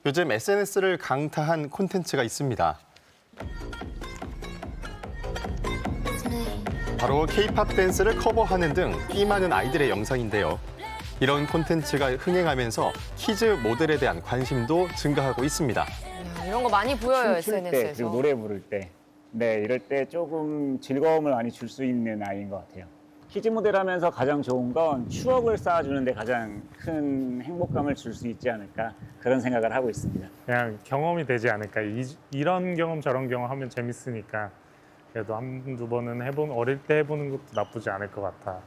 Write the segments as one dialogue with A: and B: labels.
A: 요즘 SNS를 강타한 콘텐츠가 있습니다. 바로 K-팝 댄스를 커버하는 등 끼 많은 아이들의 영상인데요. 이런 콘텐츠가 흥행하면서 키즈 모델에 대한 관심도 증가하고 있습니다.
B: 이런 거 많이 보여요,
C: 춤출 때
B: SNS에서.
C: 그리고 노래 부를 때, 이럴 때 조금 즐거움을 많이 줄 수 있는 아이인 것 같아요. 키즈 모델하면서 가장 좋은 건 추억을 쌓아주는데 가장 큰 행복감을 줄 수 있지 않을까 그런 생각을 하고 있습니다.
D: 그냥 경험이 되지 않을까. 이런 경험 저런 경험 하면 재밌으니까 그래도 한두 번은 어릴 때 해보는 것도 나쁘지 않을 것 같아.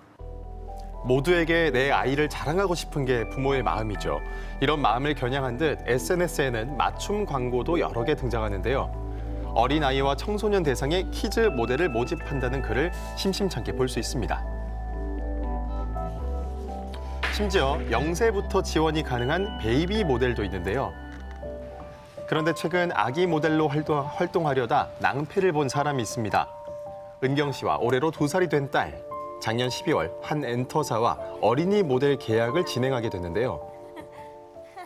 A: 모두에게 내 아이를 자랑하고 싶은 게 부모의 마음이죠. 이런 마음을 겨냥한 듯 SNS에는 맞춤 광고도 여러 개 등장하는데요. 어린아이와 청소년 대상의 키즈 모델을 모집한다는 글을 심심찮게 볼 수 있습니다. 심지어 0세부터 지원이 가능한 베이비 모델도 있는데요. 그런데 최근 아기 모델로 활동하려다 낭패를 본 사람이 있습니다. 은경 씨와 올해로 2살이 된 딸. 작년 12월 한 엔터사와 어린이 모델 계약을 진행하게 됐는데요.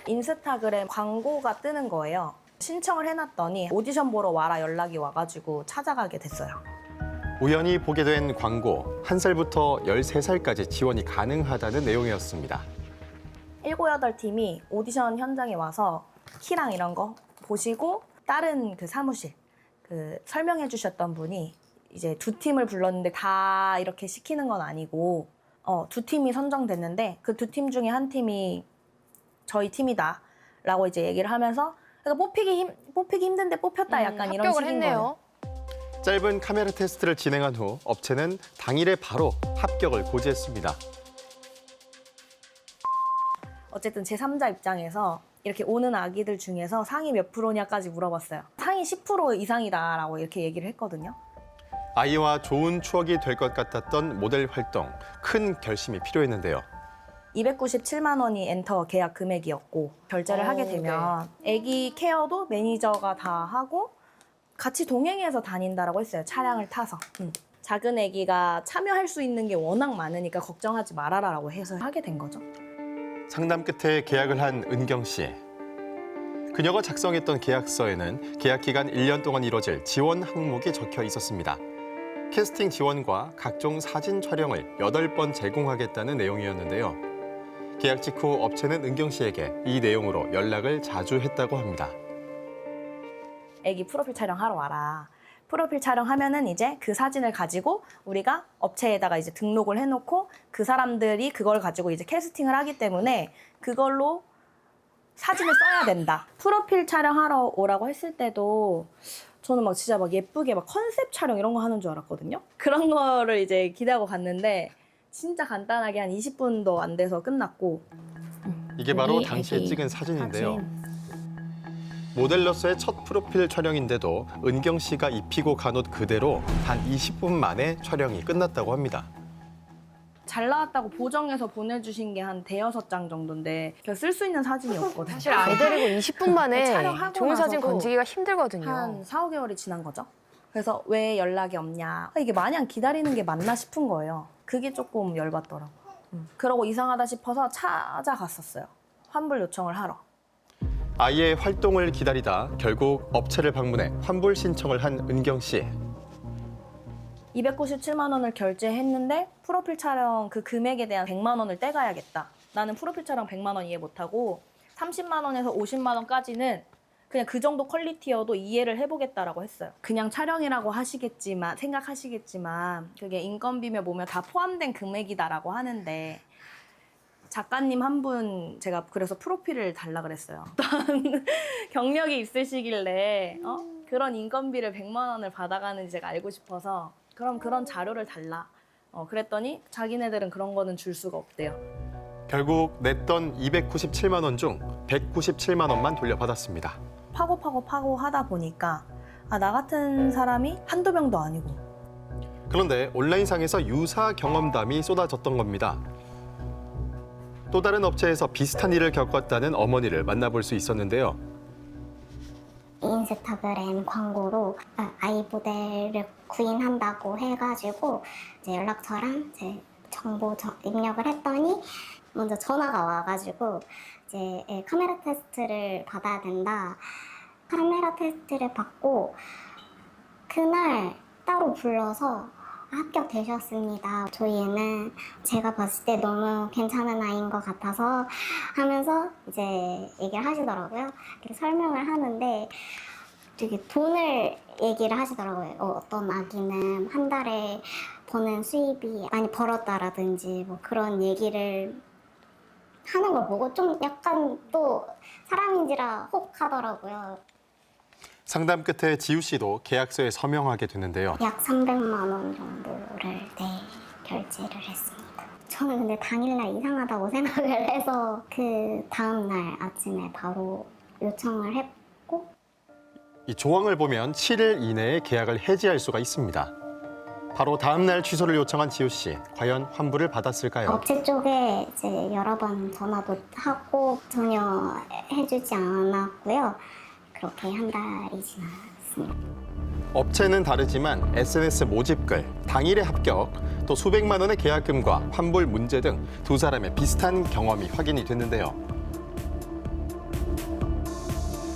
E: 인스타그램 광고가 뜨는 거예요. 신청을 해놨더니 오디션 보러 와라 연락이 와가지고 찾아가게 됐어요.
A: 우연히 보게 된 광고, 1살부터 13살까지 지원이 가능하다는 내용이었습니다.
E: 7, 8팀이 오디션 현장에 와서 키랑 이런 거 보시고 다른 그 사무실 설명해 주셨던 분이 이제 2팀을 불렀는데 다 이렇게 시키는 건 아니고 2팀이 선정됐는데 그 2팀 중에 한 팀이 저희 팀이다 라고 이제 얘기를 하면서 그러니까 뽑히기 힘든데 뽑혔다 약간 이런
B: 합격을
E: 식인
B: 했네요.
E: 거예요.
A: 짧은 카메라 테스트를 진행한 후 업체는 당일에 바로 합격을 고지했습니다.
E: 어쨌든 제3자 입장에서 이렇게 오는 아기들 중에서 상위 몇 프로냐까지 물어봤어요. 상위 10% 이상이다라고 이렇게 얘기를 했거든요.
A: 아이와 좋은 추억이 될 것 같았던 모델 활동, 큰 결심이 필요했는데요.
E: 297만 원이 엔터 계약 금액이었고 결제를 하게 되면 아기 케어도 매니저가 다 하고 같이 동행해서 다닌다라고 했어요. 차량을 타서. 작은 아기가 참여할 수 있는 게 워낙 많으니까 걱정하지 말아라라고 해서 하게 된 거죠.
A: 상담 끝에 계약을 한 은경 씨. 그녀가 작성했던 계약서에는 계약 기간 1년 동안 이뤄질 지원 항목이 적혀 있었습니다. 캐스팅 지원과 각종 사진 촬영을 8번 제공하겠다는 내용이었는데요. 계약 직후 업체는 은경 씨에게 이 내용으로 연락을 자주 했다고 합니다.
E: 아기 프로필 촬영하러 와라. 프로필 촬영하면은 이제 그 사진을 가지고 우리가 업체에다가 이제 등록을 해놓고 그 사람들이 그걸 가지고 이제 캐스팅을 하기 때문에 그걸로 사진을 써야 된다. 프로필 촬영하러 오라고 했을 때도 저는 막 진짜 막 예쁘게 막 컨셉 촬영 이런 거 하는 줄 알았거든요. 그런 거를 이제 기대하고 갔는데 진짜 간단하게 한 20분도 안 돼서 끝났고.
A: 이게 바로 당시에 찍은 사진인데요. 모델로서의 첫 프로필 촬영인데도 은경 씨가 입히고 간 옷 그대로 단 20분 만에 촬영이 끝났다고 합니다.
E: 잘 나왔다고 보정해서 보내주신 게 한 대여섯 장 정도인데 쓸 수 있는 사진이 없거든요.
B: 사실 아이 데리고 20분 만에
E: 촬영하고
B: 좋은 사진
E: 나서도
B: 건지기가 힘들거든요.
E: 한 4, 5개월이 지난 거죠. 그래서 왜 연락이 없냐. 이게 마냥 기다리는 게 맞나 싶은 거예요. 그게 조금 열받더라고요. 그러고 이상하다 싶어서 찾아갔었어요. 환불 요청을 하러.
A: 아이의 활동을 기다리다 결국 업체를 방문해 환불 신청을 한 은경 씨.
E: 297만 원을 결제했는데 프로필 촬영 그 금액에 대한 100만 원을 떼가야겠다. 나는 프로필 촬영 100만 원 이해 못하고 30만 원에서 50만 원까지는 그냥 그 정도 퀄리티여도 이해를 해보겠다라고 했어요. 그냥 촬영이라고 생각하시겠지만 그게 인건비며 뭐며 다 포함된 금액이다라고 하는데 작가님 한 분 제가 그래서 프로필을 달라 그랬어요. 어떤 경력이 있으시길래 그런 인건비를 100만 원을 받아가는지 제가 알고 싶어서 그럼 그런 자료를 달라. 그랬더니 자기네들은 그런 거는 줄 수가 없대요.
A: 결국 냈던 297만 원 중 197만 원만 돌려받았습니다.
E: 파고 하다 보니까 나 같은 사람이 한두 명도 아니고.
A: 그런데 온라인상에서 유사 경험담이 쏟아졌던 겁니다. 또 다른 업체에서 비슷한 일을 겪었다는 어머니를 만나볼 수 있었는데요.
F: 인스타그램 광고로 아이 모델을 구인한다고 해가지고 이제 연락처랑 제 정보 입력을 했더니 먼저 전화가 와가지고 이제 카메라 테스트를 받아야 된다. 카메라 테스트를 받고 그날 따로 불러서 합격되셨습니다. 저희 애는 제가 봤을 때 너무 괜찮은 아이인 것 같아서 하면서 이제 얘기를 하시더라고요. 이렇게 설명을 하는데 되게 돈을 얘기를 하시더라고요. 어떤 아기는 한 달에 버는 수입이 많이 벌었다라든지 뭐 그런 얘기를 하는 걸 보고 좀 약간 또 사람인지라 혹 하더라고요.
A: 상담 끝에 지우 씨도 계약서에 서명하게 됐는데요.
F: 약 300만 원 정도를 결제를 했습니다. 저는 근데 당일날 이상하다고 생각을 해서 그 다음날 아침에 바로 요청을 했고
A: 이 조항을 보면 7일 이내에 계약을 해지할 수가 있습니다. 바로 다음 날 취소를 요청한 지우 씨, 과연 환불을 받았을까요?
F: 업체 쪽에 이제 여러 번 전화도 하고 전혀 해주지 않았고요. 그렇게 한 달이 지났습니다.
A: 업체는 다르지만 SNS 모집글, 당일의 합격, 또 수백만 원의 계약금과 환불 문제 등 두 사람의 비슷한 경험이 확인이 됐는데요.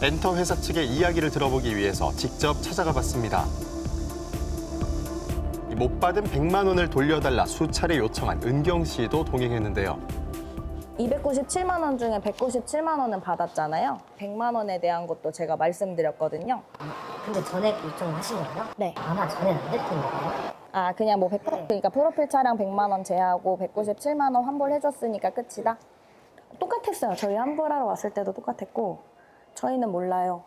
A: 엔터 회사 측의 이야기를 들어보기 위해서 직접 찾아가 봤습니다. 못 받은 100만 원을 돌려달라 수차례 요청한 은경 씨도 동행했는데요.
E: 297만 원 중에 197만 원은 받았잖아요. 100만 원에 대한 것도 제가 말씀드렸거든요.
G: 근데 전액 요청하신 거예요?
E: 네.
G: 아마 전에는 안 될 텐데요.
E: 아, 그냥 뭐 100%, 그러니까 프로필 차량 100만 원 제하고 197만 원 환불해줬으니까 끝이다? 똑같았어요. 저희 환불하러 왔을 때도 똑같았고 저희는 몰라요.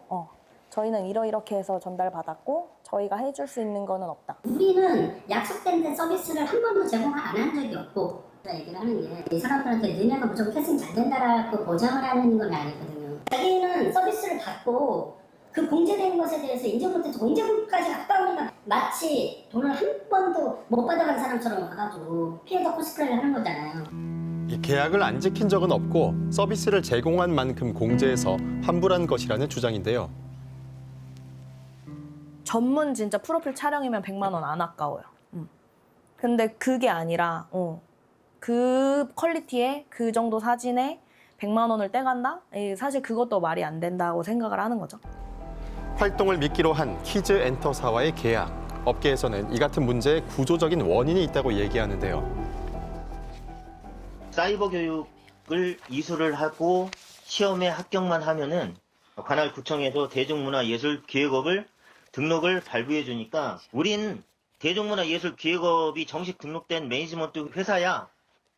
E: 저희는 이렇게 해서 전달받았고 저희가 해줄 수 있는 거는 없다.
G: 우리는 약속된 서비스를 한 번도 제공 안 한 적이 없고 얘기를 하는 게 이 사람들한테 너네가 무조건 캐스팅 잘 된다라고 보장을 하는 건 아니거든요. 자기는 서비스를 받고 그 공제된 것에 대해서 인정 못해서 공제금까지 가까우니까 마치 돈을 한 번도 못 받아간 사람처럼 와가지고 피해자 코스프레를 하는 거잖아요.
A: 이 계약을 안 지킨 적은 없고 서비스를 제공한 만큼 공제해서 환불한 것이라는 주장인데요.
E: 전문 진짜 프로필 촬영이면 100만 원 안 아까워요. 근데 그게 아니라 그 퀄리티에 그 정도 사진에 100만 원을 떼간다? 사실 그것도 말이 안 된다고 생각을 하는 거죠.
A: 활동을 미끼로 한 키즈 엔터사와의 계약. 업계에서는 이 같은 문제에 구조적인 원인이 있다고 얘기하는데요.
H: 사이버 교육을 이수를 하고 시험에 합격만 하면은 관할 구청에서 대중문화예술기획업을 등록을 발부해 주니까 우린 대중문화예술기획업이 정식 등록된 매니지먼트 회사야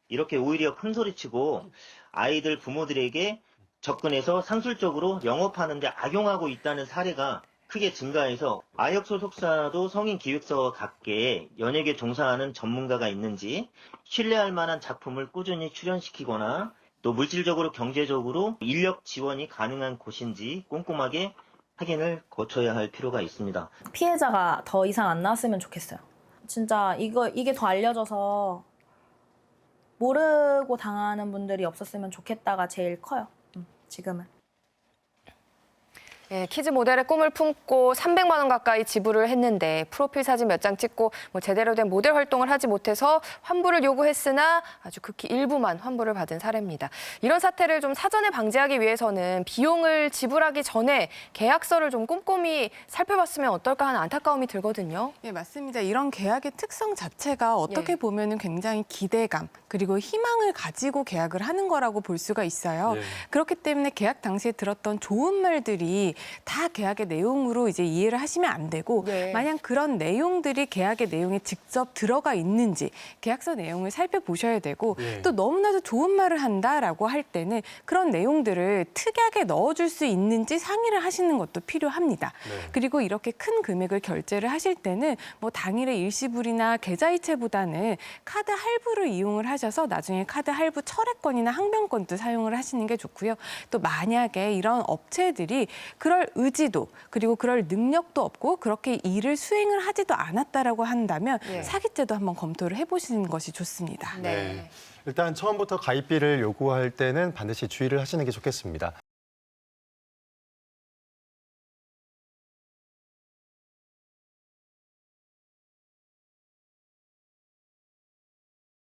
H: 이렇게 오히려 큰소리치고 아이들 부모들에게 접근해서 상술적으로 영업하는데 악용하고 있다는 사례가 크게 증가해서 아역 소속사도 성인 기획서답게 연예계 종사하는 전문가가 있는지 신뢰할 만한 작품을 꾸준히 출연시키거나 또 물질적으로 경제적으로 인력 지원이 가능한 곳인지 꼼꼼하게 확인을 거쳐야 할 필요가 있습니다.
E: 피해자가 더 이상 안 나왔으면 좋겠어요. 진짜 이게 더 알려져서 모르고 당하는 분들이 없었으면 좋겠다가 제일 커요. 지금은.
B: 예, 키즈 모델의 꿈을 품고 300만 원 가까이 지불을 했는데 프로필 사진 몇 장 찍고 제대로 된 모델 활동을 하지 못해서 환불을 요구했으나 아주 극히 일부만 환불을 받은 사례입니다. 이런 사태를 좀 사전에 방지하기 위해서는 비용을 지불하기 전에 계약서를 좀 꼼꼼히 살펴봤으면 어떨까 하는 안타까움이 들거든요.
I: 네, 맞습니다. 이런 계약의 특성 자체가 어떻게 보면은 굉장히 기대감 그리고 희망을 가지고 계약을 하는 거라고 볼 수가 있어요. 그렇기 때문에 계약 당시에 들었던 좋은 말들이 다 계약의 내용으로 이제 이해를 하시면 안 되고 만약 그런 내용들이 계약의 내용에 직접 들어가 있는지 계약서 내용을 살펴보셔야 되고 또 너무나도 좋은 말을 한다라고 할 때는 그런 내용들을 특약에 넣어줄 수 있는지 상의를 하시는 것도 필요합니다. 그리고 이렇게 큰 금액을 결제를 하실 때는 뭐 당일의 일시불이나 계좌이체보다는 카드 할부를 이용을 하셔서 나중에 카드 할부 철회권이나 항변권도 사용을 하시는 게 좋고요. 또 만약에 이런 업체들이 그럴 의지도 그리고 그럴 능력도 없고 그렇게 일을 수행을 하지도 않았다라고 한다면 사기죄도 한번 검토를 해보시는 것이 좋습니다.
A: 일단 처음부터 가입비를 요구할 때는 반드시 주의를 하시는 게 좋겠습니다.